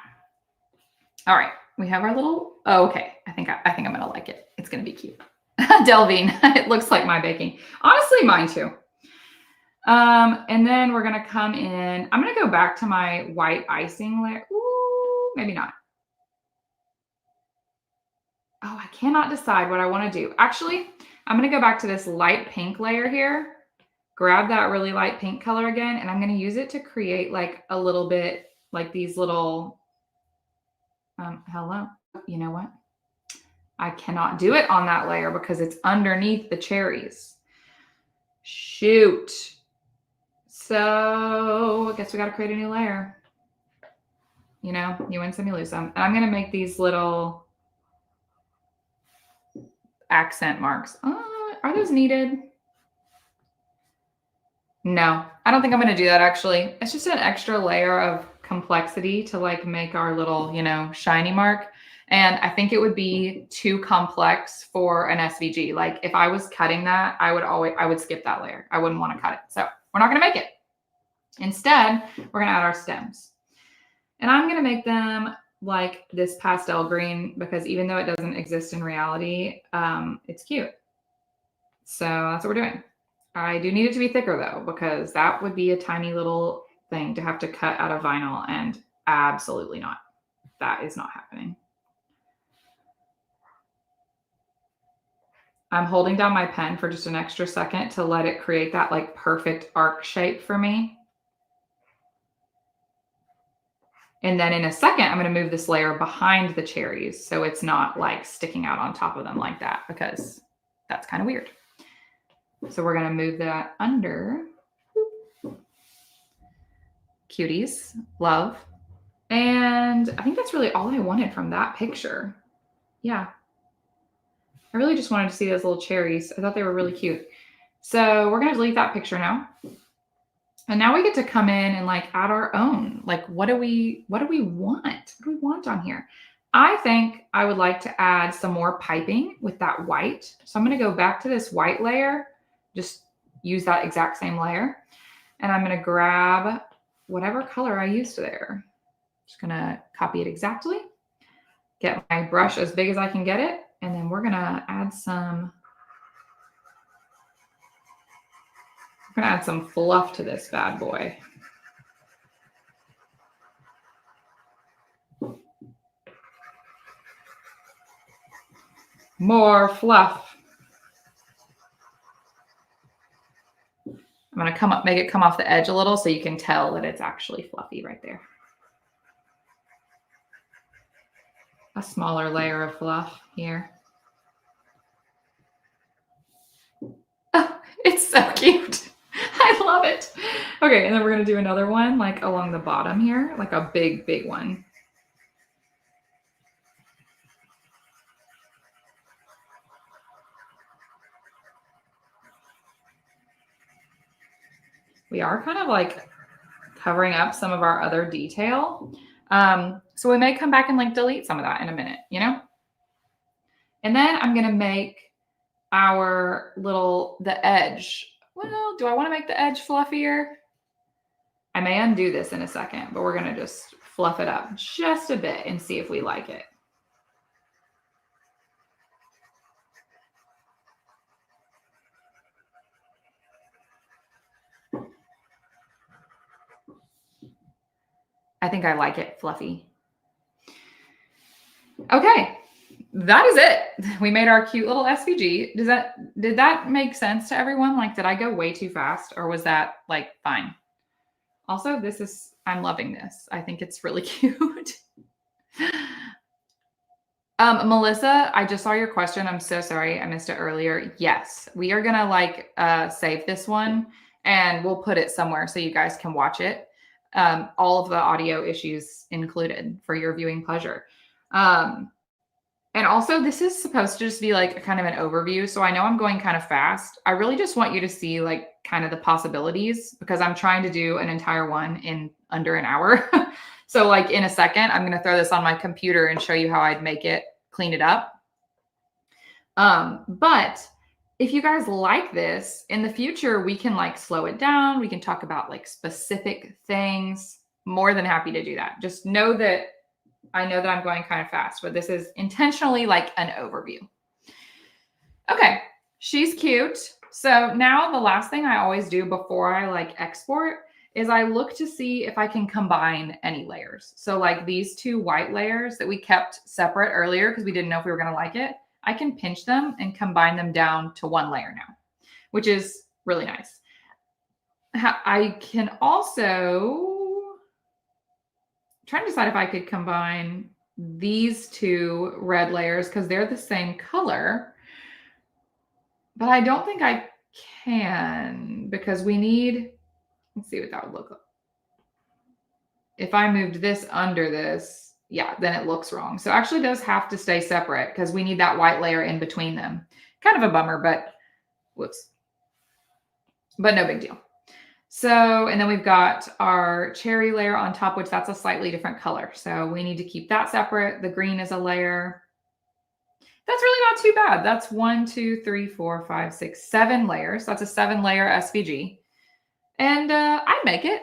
A: All right, we have our little, oh, okay. I think I'm gonna like it. It's gonna be cute. Delving, it looks like my baking. Honestly, mine too. And then we're gonna come in, I'm gonna go back to my white icing layer. Ooh, maybe not. Oh, I cannot decide what I wanna do. Actually, I'm gonna go back to this light pink layer here, grab that really light pink color again, and I'm gonna use it to create like a little bit, like these little, hello, you know what? I cannot do it on that layer because it's underneath the cherries. Shoot. So I guess we got to create a new layer. You know, you win some, you lose some. And I'm going to make these little accent marks. Are those needed? No, I don't think I'm going to do that actually. It's just an extra layer of complexity to like make our little, you know, shiny mark. And I think it would be too complex for an SVG. Like if I was cutting that, I would skip that layer. I wouldn't want to cut it. So we're not going to make it. Instead, we're going to add our stems. And I'm going to make them like this pastel green because even though it doesn't exist in reality, it's cute. So that's what we're doing. I do need it to be thicker though, because that would be a tiny little thing to have to cut out of vinyl, and absolutely not. That is not happening. I'm holding down my pen for just an extra second to let it create that like perfect arc shape for me. And then in a second, I'm going to move this layer behind the cherries so it's not like sticking out on top of them like that, because that's kind of weird. So we're going to move that under. Cuties, love. And I think that's really all I wanted from that picture. Yeah. I really just wanted to see those little cherries. I thought they were really cute. So we're going to delete that picture now. And now we get to come in and like add our own. Like, what do we want? What do we want on here? I think I would like to add some more piping with that white. So I'm going to go back to this white layer, just use that exact same layer. And I'm going to grab whatever color I used there. Just going to copy it exactly. Get my brush as big as I can get it. And then we're going to add some, fluff to this bad boy. More fluff. I'm going to make it come off the edge a little so you can tell that it's actually fluffy right there. A smaller layer of fluff here. Oh, it's so cute. I love it. Okay, and then we're going to do another one like along the bottom here, like a big, big one. We are kind of like covering up some of our other detail. So we may come back and like delete some of that in a minute, you know? And then I'm going to make the edge. Well, do I want to make the edge fluffier? I may undo this in a second, but we're going to just fluff it up just a bit and see if we like it. I think I like it fluffy. Okay, that is it. We made our cute little SVG. Did that make sense to everyone? Like, did I go way too fast, or was that like fine? Also, I'm loving this. I think it's really cute. Melissa, I just saw your question. I'm so sorry. I missed it earlier. Yes, we are going to like save this one and we'll put it somewhere so you guys can watch it. All of the audio issues included for your viewing pleasure. And also this is supposed to just be like kind of an overview. So I know I'm going kind of fast. I really just want you to see like kind of the possibilities because I'm trying to do an entire one in under an hour. So like in a second, I'm going to throw this on my computer and show you how I'd make it, clean it up. But if you guys like this, in the future, we can like slow it down. We can talk about like specific things. More than happy to do that. Just know that I know that I'm going kind of fast, but this is intentionally like an overview. Okay, she's cute. So now the last thing I always do before I like export is I look to see if I can combine any layers. So like these two white layers that we kept separate earlier because we didn't know if we were going to like it, I can pinch them and combine them down to one layer now, which is really nice. I can also try to decide if I could combine these two red layers because they're the same color, but I don't think I can because we need, let's see what that would look like. If I moved this under this, yeah, then it looks wrong. So actually those have to stay separate because we need that white layer in between them. Kind of a bummer, but whoops. But no big deal. So, and then we've got our cherry layer on top, which that's a slightly different color. So we need to keep that separate. The green is a layer. That's really not too bad. That's 1, 2, 3, 4, 5, 6, 7 layers. That's a 7-layer SVG. And I'd make it.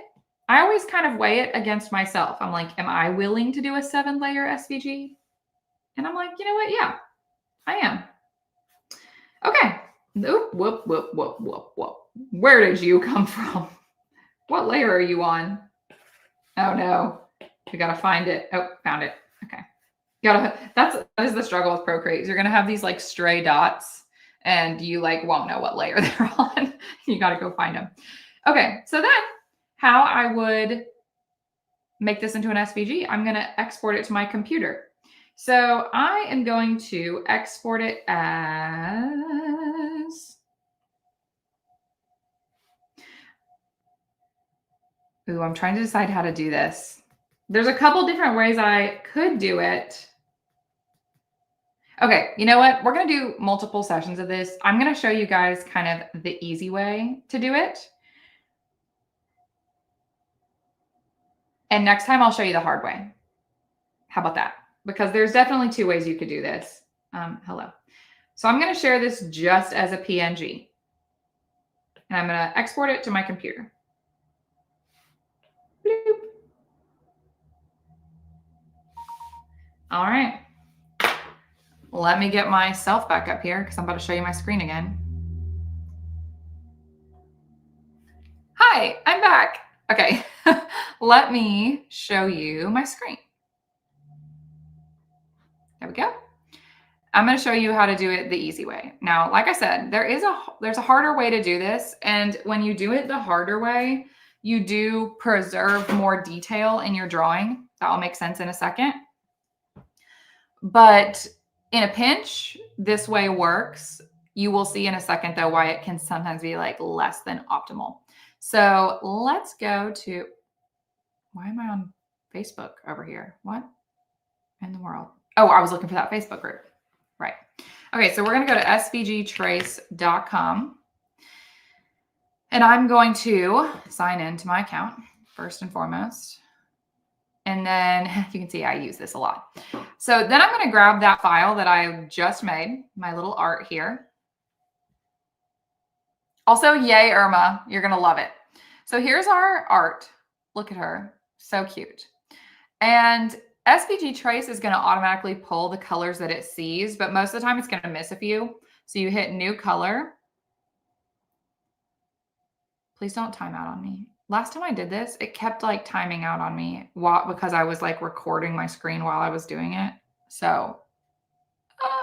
A: I always kind of weigh it against myself. I'm like, am I willing to do a 7-layer SVG? And I'm like, you know what? Yeah, I am. Okay. Oop, whoop, whoop, whoop, whoop, whoop. Where did you come from? What layer are you on? Oh no, we gotta find it. Oh, found it. Okay. That is the struggle with Procreate. You're gonna have these like stray dots and you like won't know what layer they're on. You gotta go find them. Okay, so then how I would make this into an SVG, I'm gonna export it to my computer. So I am going to export it as, ooh, I'm trying to decide how to do this. There's a couple different ways I could do it. Okay, you know what? We're going to do multiple sessions of this. I'm going to show you guys kind of the easy way to do it. And next time I'll show you the hard way. How about that? Because there's definitely 2 ways you could do this. Hello. So I'm going to share this just as a PNG. And I'm going to export it to my computer. Bloop. All right. Let me get myself back up here because I'm about to show you my screen again. Hi, I'm back. Okay, let me show you my screen. There we go. I'm going to show you how to do it the easy way. Now, like I said, there's a harder way to do this. And when you do it the harder way, you do preserve more detail in your drawing. That will make sense in a second. But in a pinch, this way works. You will see in a second, though, why it can sometimes be like less than optimal. So let's go to, why am I on Facebook over here? What in the world? Oh, I was looking for that Facebook group. Right. Okay, so we're going to go to svgtrace.com. And I'm going to sign into my account first and foremost. And then you can see I use this a lot. So then I'm going to grab that file that I just made, my little art here. Also, yay, Irma. You're going to love it. So here's our art. Look at her. So cute. And SVG Trace is going to automatically pull the colors that it sees, but most of the time it's going to miss a few. So you hit new color. Please don't time out on me. Last time I did this, it kept like timing out on me because I was like recording my screen while I was doing it. So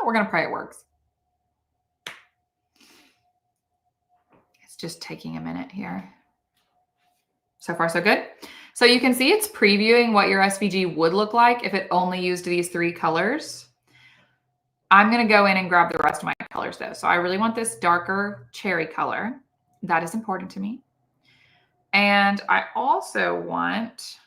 A: we're going to pray it works. It's just taking a minute here. So far, so good. So you can see it's previewing what your SVG would look like if it only used these 3 colors. I'm going to go in and grab the rest of my colors though. So I really want this darker cherry color. That is important to me. And I also want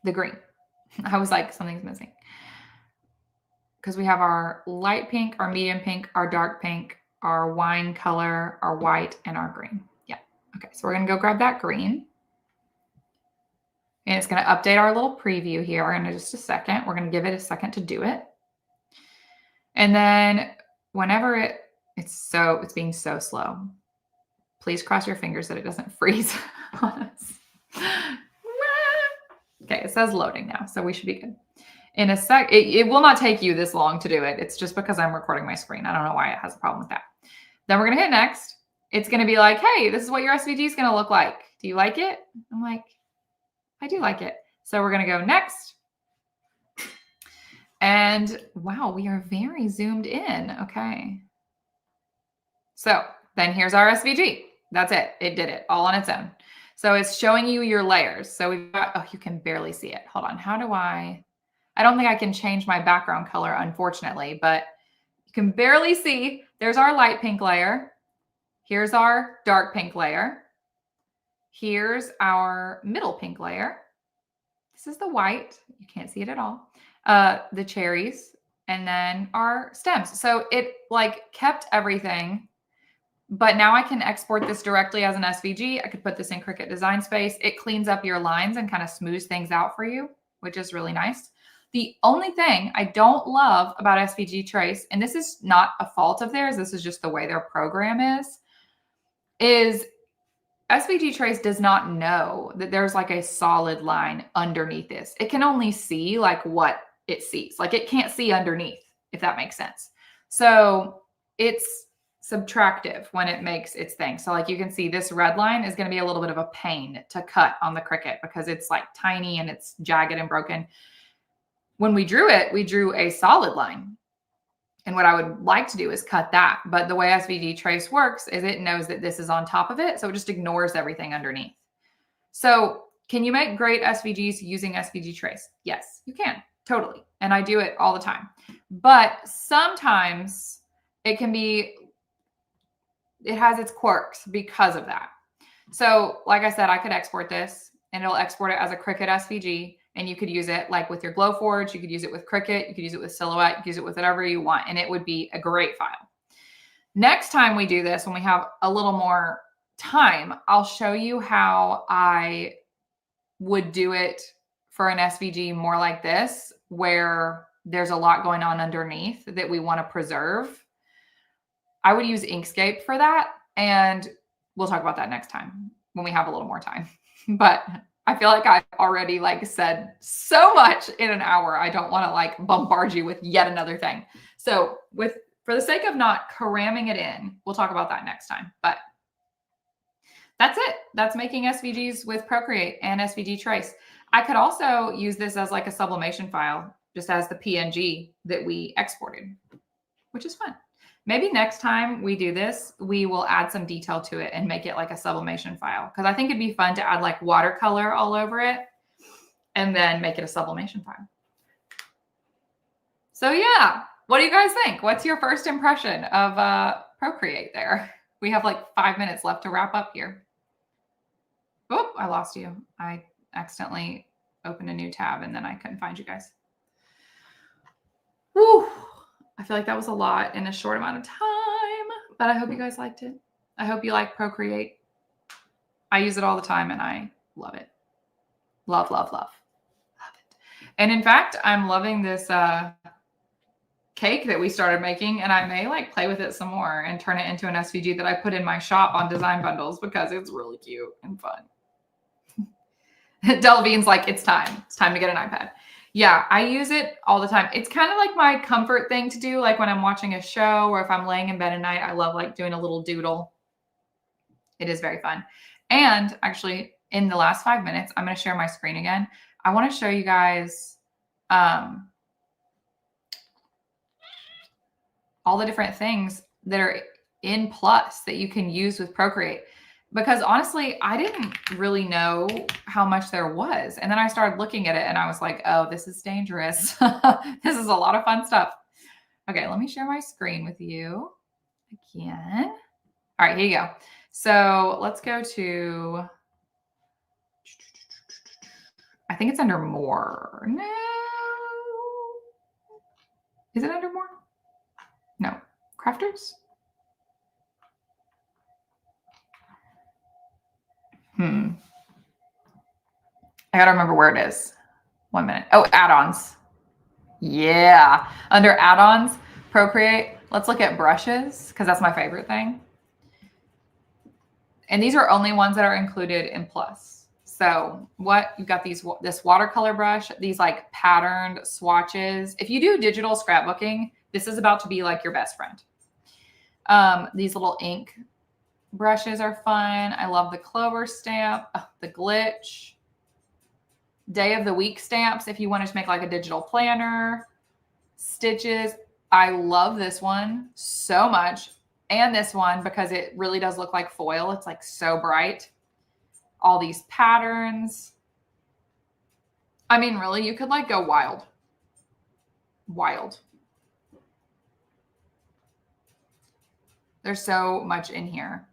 A: the green. I was like, something's missing. Because we have our light pink, our medium pink, our dark pink, our wine color, our white, and our green. Yeah. Okay, so we're going to go grab that green. And it's going to update our little preview here in just a second. We're going to give it a second to do it. And then whenever it's being so slow, please cross your fingers that it doesn't freeze on us. Okay, it says loading now, so we should be good. In a sec, it will not take you this long to do it. It's just because I'm recording my screen. I don't know why it has a problem with that. Then we're going to hit next. It's going to be like, hey, this is what your SVG is going to look like. Do you like it? I'm like, I do like it. So we're going to go next. And wow, we are very zoomed in. Okay. So then here's our SVG. That's it. It did it all on its own. So it's showing you your layers. So we've got, oh, you can barely see it. Hold on. How do I don't think I can change my background color, unfortunately, but you can barely see. There's our light pink layer. Here's our dark pink layer. Here's our middle pink layer. This is the white. You can't see it at all. The cherries, and then our stems. So it like kept everything, but now I can export this directly as an SVG. I could put this in Cricut Design Space. It cleans up your lines and kind of smooths things out for you, which is really nice. The only thing I don't love about SVG Trace, and this is not a fault of theirs, this is just the way their program is SVG Trace does not know that there's like a solid line underneath this. It can only see like what it sees. Like it can't see underneath, if that makes sense. So it's subtractive when it makes its thing. So like you can see this red line is going to be a little bit of a pain to cut on the Cricut because it's like tiny and it's jagged and broken. When we drew it, we drew a solid line. And what I would like to do is cut that. But the way SVG Trace works is it knows that this is on top of it. So it just ignores everything underneath. So can you make great SVGs using SVG Trace? Yes, you can. Totally. And I do it all the time. But sometimes it has its quirks because of that. So like I said, I could export this and it'll export it as a Cricut SVG. And you could use it like with your Glowforge. You could use it with Cricut. You could use it with Silhouette. You could use it with whatever you want. And it would be a great file. Next time we do this, when we have a little more time, I'll show you how I would do it for an SVG more like this, where there's a lot going on underneath that we want to preserve. I would use Inkscape for that. And we'll talk about that next time when we have a little more time. But I feel like I've already like said so much in an hour. I don't want to like bombard you with yet another thing. So for the sake of not cramming it in, we'll talk about that next time. But that's it. That's making SVGs with Procreate and SVG Trace. I could also use this as like a sublimation file, just as the PNG that we exported, which is fun. Maybe next time we do this, we will add some detail to it and make it like a sublimation file. Because I think it'd be fun to add like watercolor all over it and then make it a sublimation file. So yeah, what do you guys think? What's your first impression of Procreate there? We have like 5 minutes left to wrap up here. Oh, I lost you. I accidentally opened a new tab and then I couldn't find you guys. Woo. I feel like that was a lot in a short amount of time, but I hope you guys liked it. I hope you like Procreate. I use it all the time and I love it. Love, love, love. Love it. And in fact, I'm loving this cake that we started making, and I may like play with it some more and turn it into an SVG that I put in my shop on design bundles because it's really cute and fun. Delvine's like, it's time. It's time to get an iPad. Yeah, I use it all the time. It's kind of like my comfort thing to do, like when I'm watching a show or if I'm laying in bed at night. I love like doing a little doodle. It is very fun. And actually, in the last 5 minutes, I'm going to share my screen again. I want to show you guys all the different things that are in Plus that you can use with Procreate. Because honestly, I didn't really know how much there was. And then I started looking at it and I was like, oh, this is dangerous. This is a lot of fun stuff. Okay, let me share my screen with you again. All right, here you go. So let's go to, I think it's under more. No. Is it under more? No. Crafters? I got to remember where it is. 1 minute. Oh, add-ons. Yeah. Under add-ons, Procreate, let's look at brushes because that's my favorite thing. And these are only ones that are included in Plus. So you've got this watercolor brush, these like patterned swatches. If you do digital scrapbooking, this is about to be like your best friend. These little ink brushes are fun. I love the Clover stamp, the glitch, day of the week stamps. If you wanted to make like a digital planner, stitches. I love this one so much. And this one because it really does look like foil. It's like so bright. All these patterns. I mean, really, you could like go wild. Wild. There's so much in here.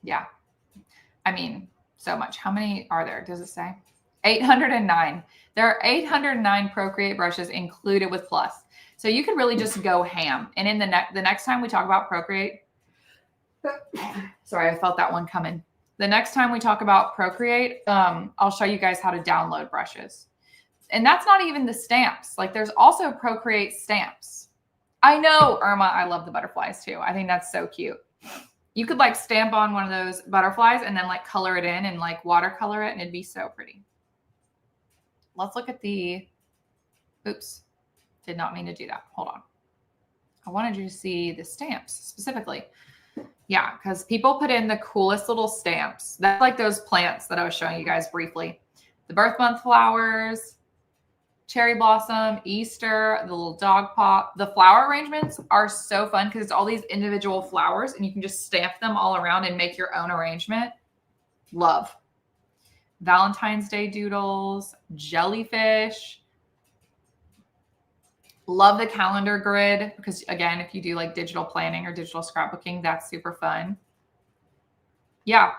A: Yeah. I mean, so much. How many are there? Does it say? 809. There are 809 Procreate brushes included with Plus. So you could really just go ham. And in the next time we talk about Procreate, sorry, I felt that one coming. The next time we talk about Procreate, I'll show you guys how to download brushes. And that's not even the stamps. Like there's also Procreate stamps. I know, Irma, I love the butterflies too. I think that's so cute. You could like stamp on one of those butterflies and then like color it in and like watercolor it and it'd be so pretty. Let's look at oops. Did not mean to do that. Hold on. I wanted you to see the stamps specifically. Yeah, because people put in the coolest little stamps. That's like those plants that I was showing you guys briefly. The birth month flowers, cherry blossom, Easter, the little dog paw. The flower arrangements are so fun because it's all these individual flowers and you can just stamp them all around and make your own arrangement. Love. Valentine's Day doodles, jellyfish. Love the calendar grid because, again, if you do like digital planning or digital scrapbooking, that's super fun. Yeah.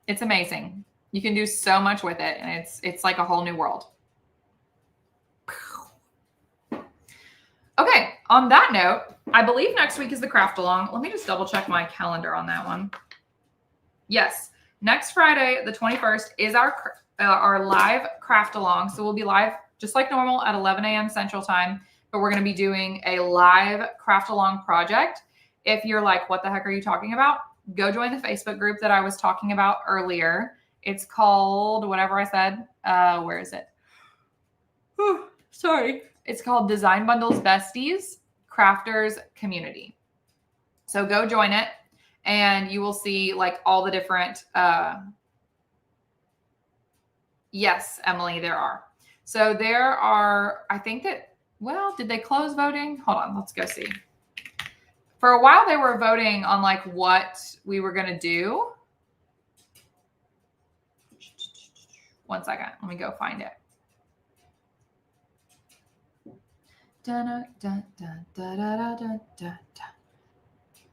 A: It's amazing. You can do so much with it, and it's like a whole new world. Okay, on that note, I believe next week is the craft along. Let me just double check my calendar on that one. Yes, next Friday, the 21st, is our live craft along. So we'll be live just like normal at 11 a.m. Central Time, but we're going to be doing a live craft along project. If you're like, what the heck are you talking about? Go join the Facebook group that I was talking about earlier. It's called whatever I said. Where is it? Whew, sorry. It's called Design Bundles Besties Crafters Community. So go join it and you will see like all the different, yes, Emily, there are. So there are, I think that, well, did they close voting? Hold on, let's go see. For a while, they were voting on like what we were going to do. 1 second, let me go find it.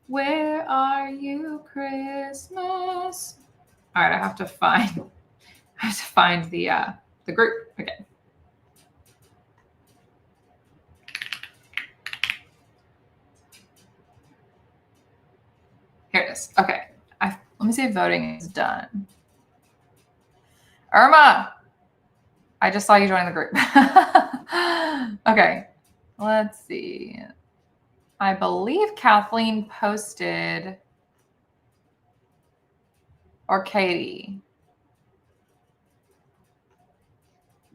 A: Where are you, Christmas? All right, I have to find the group again. Here it is. Okay. Let me see if voting is done. Irma, I just saw you join the group. Okay. Let's see. I believe Kathleen posted, or Katie.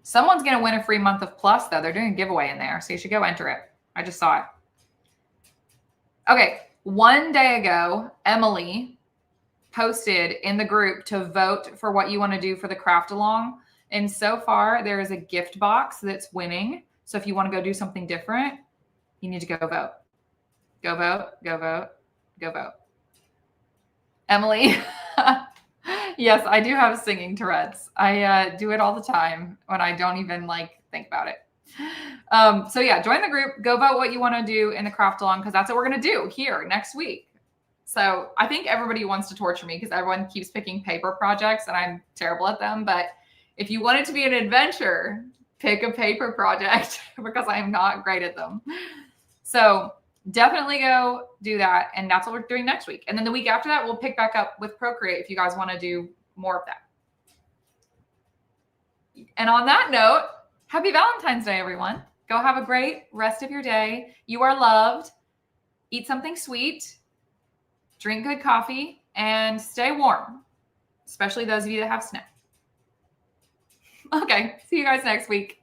A: Someone's going to win a free month of Plus, though. They're doing a giveaway in there, so you should go enter it. I just saw it. Okay. 1 day ago, Emily posted in the group to vote for what you want to do for the craft along. And so far, there is a gift box that's winning. So if you want to go do something different, you need to go vote. Go vote, go vote, go vote. Emily, yes, I do have singing Tourette's. I do it all the time when I don't even like think about it. So yeah, join the group, go vote what you want to do in the craft along because that's what we're going to do here next week. So I think everybody wants to torture me because everyone keeps picking paper projects and I'm terrible at them. But if you want it to be an adventure, pick a paper project because I am not great at them. So definitely go do that. And that's what we're doing next week. And then the week after that, we'll pick back up with Procreate if you guys want to do more of that. And on that note, happy Valentine's Day, everyone. Go have a great rest of your day. You are loved. Eat something sweet, drink good coffee, and stay warm, especially those of you that have snow. Okay, see you guys next week.